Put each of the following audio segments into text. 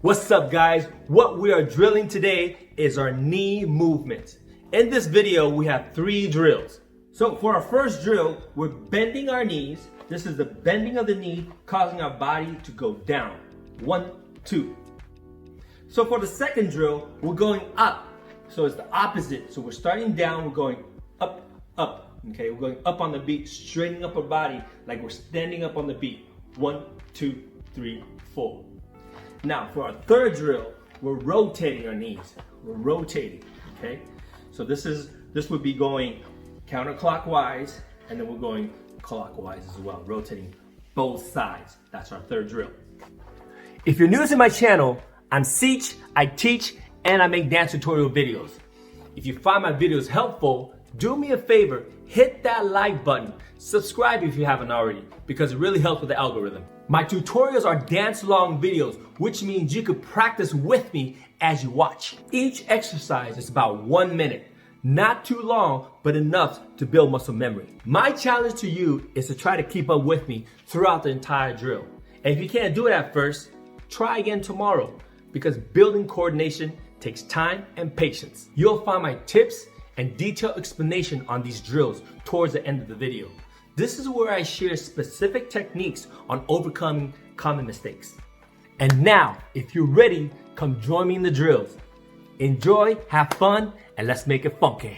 What's up, guys? What we are drilling today is our knee movement. In this video, we have 3 drills. So for our first drill, we're bending our knees. This is the bending of the knee, causing our body to go down. 1, 2. So for the second drill, we're going up. So it's the opposite. So we're starting down, we're going up, up. Okay, we're going up on the beat, straightening up our body like we're standing up on the beat. 1, 2, 3, 4. Now for our third drill, we're rotating our knees. We're rotating, okay? So this would be going counterclockwise, and then we're going clockwise as well, rotating both sides. That's our third drill. If you're new to my channel, I'm Seach, I teach, and I make dance tutorial videos. If you find my videos helpful, do me a favor, hit that like button. Subscribe if you haven't already, because it really helps with the algorithm. My tutorials are dance-along videos, which means you could practice with me as you watch. Each exercise is about 1 minute. Not too long, but enough to build muscle memory. My challenge to you is to try to keep up with me throughout the entire drill. And if you can't do it at first, try again tomorrow, because building coordination takes time and patience. You'll find my tips and detailed explanation on these drills towards the end of the video. This is where I share specific techniques on overcoming common mistakes. And now, if you're ready, come join me in the drills. Enjoy, have fun, and let's make it funky.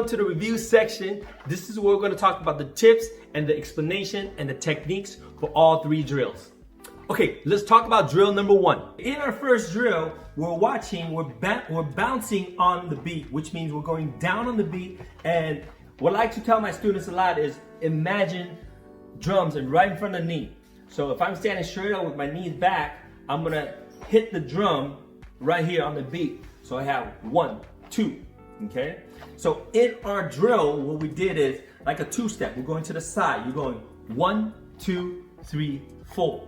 come to the review section. This is where we're gonna talk about the tips and the explanation and the techniques for all 3 drills. Okay, let's talk about drill number 1. In our first drill, we're bouncing on the beat, which means we're going down on the beat. And what I like to tell my students a lot is imagine drums and right in front of the knee. So if I'm standing straight up with my knees back, I'm gonna hit the drum right here on the beat. So I have 1, 2, okay? So in our drill, what we did is like a 2-step. We're going to the side. You're going 1, 2, 3, 4.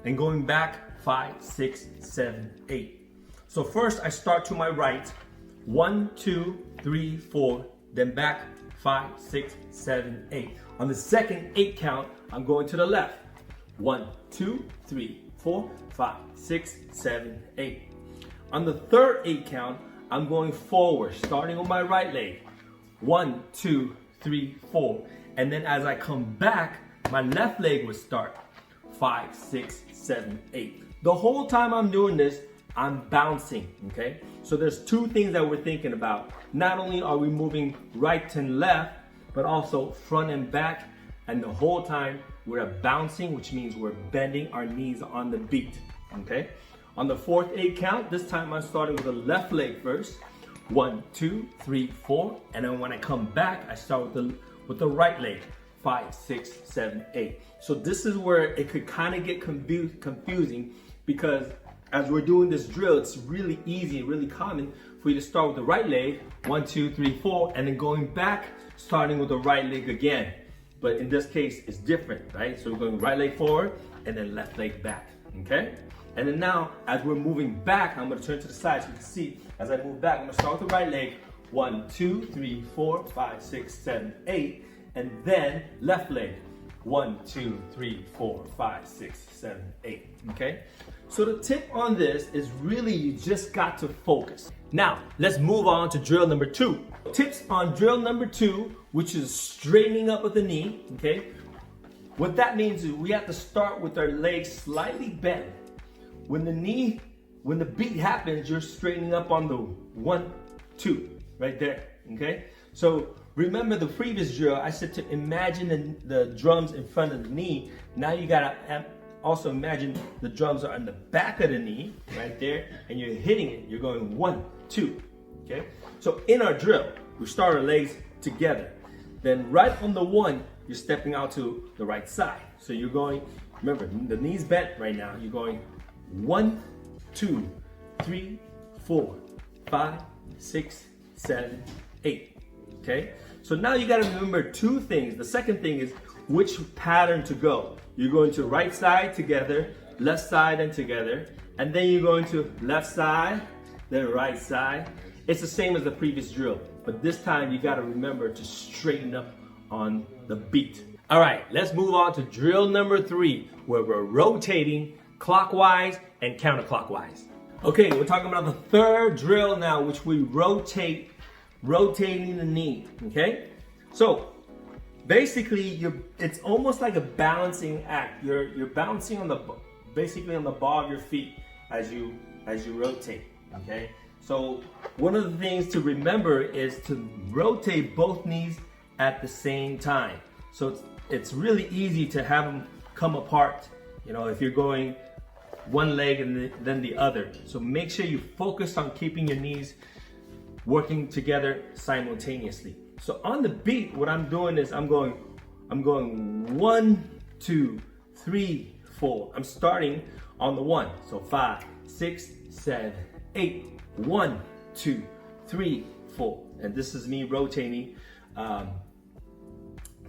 And going back 5, 6, 7, 8. So first I start to my right. 1, 2, 3, 4. Then back 5, 6, 7, 8. On the second 8 count, I'm going to the left. 1, 2, 3, 4, 5, 6, 7, 8. On the third 8 count, I'm going forward, starting on my right leg. 1, 2, 3, 4. And then as I come back, my left leg would start. 5, 6, 7, 8. The whole time I'm doing this, I'm bouncing, okay? So there's 2 things that we're thinking about. Not only are we moving right and left, but also front and back. And the whole time we're bouncing, which means we're bending our knees on the beat, okay? On the fourth 8 count, this time I'm starting with the left leg first. 1, 2, 3, 4. And then when I come back, I start with the right leg. 5, 6, 7, 8. So this is where it could kind of get confusing, because as we're doing this drill, it's really easy, really common for you to start with the right leg, 1, 2, 3, 4, and then going back, starting with the right leg again. But in this case, it's different, right? So we're going right leg forward and then left leg back, okay? And then now, as we're moving back, I'm gonna turn to the side so you can see. As I move back, I'm gonna start with the right leg, 1, 2, 3, 4, 5, 6, 7, 8, and then left leg, 1, 2, 3, 4, 5, 6, 7, 8, okay? So the tip on this is really you just got to focus. Now, let's move on to drill number 2. Tips on drill number 2, which is straightening up with the knee, okay? What that means is we have to start with our legs slightly bent. When the beat happens, you're straightening up on the 1, 2, right there, okay? So remember the previous drill, I said to imagine the drums in front of the knee. Now you gotta also imagine the drums are on the back of the knee, right there, and you're hitting it. You're going 1, 2, okay? So in our drill, we start our legs together. Then right on the 1, you're stepping out to the right side. So you're going, remember, the knee's bent right now. You're going 1, 2, 3, 4, 5, 6, 7, 8, okay? So now you gotta remember 2 things. The second thing is which pattern to go. You're going to right side together, left side and together, and then you're going to left side, then right side. It's the same as the previous drill, but this time you gotta remember to straighten up on the beat. All right, let's move on to drill number 3, where we're rotating clockwise and counterclockwise. Okay, we're talking about the third drill now, which we rotating the knee, okay? So basically, it's almost like a balancing act. You're bouncing basically on the ball of your feet as you rotate, okay? So one of the things to remember is to rotate both knees at the same time. So it's really easy to have them come apart, you know, if you're going one leg and then the other. So make sure you focus on keeping your knees working together simultaneously. So on the beat, what I'm doing is I'm going 1, 2, 3, 4. I'm starting on the 1. So 5, 6, 7, 8. 1, 2, 3, 4. And this is me rotating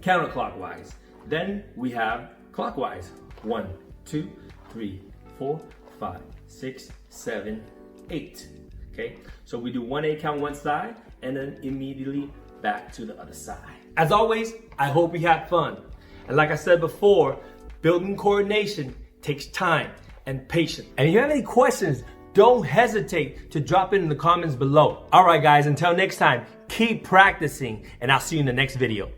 counterclockwise. Then we have clockwise. 1, 2, 3, 4, 5, 6, 7, 8. Okay, so we do 1 8 count one side and then immediately back to the other side. As always, I hope you had fun. And like I said before, building coordination takes time and patience. And if you have any questions, don't hesitate to drop it in the comments below. All right, guys, until next time, keep practicing, and I'll see you in the next video.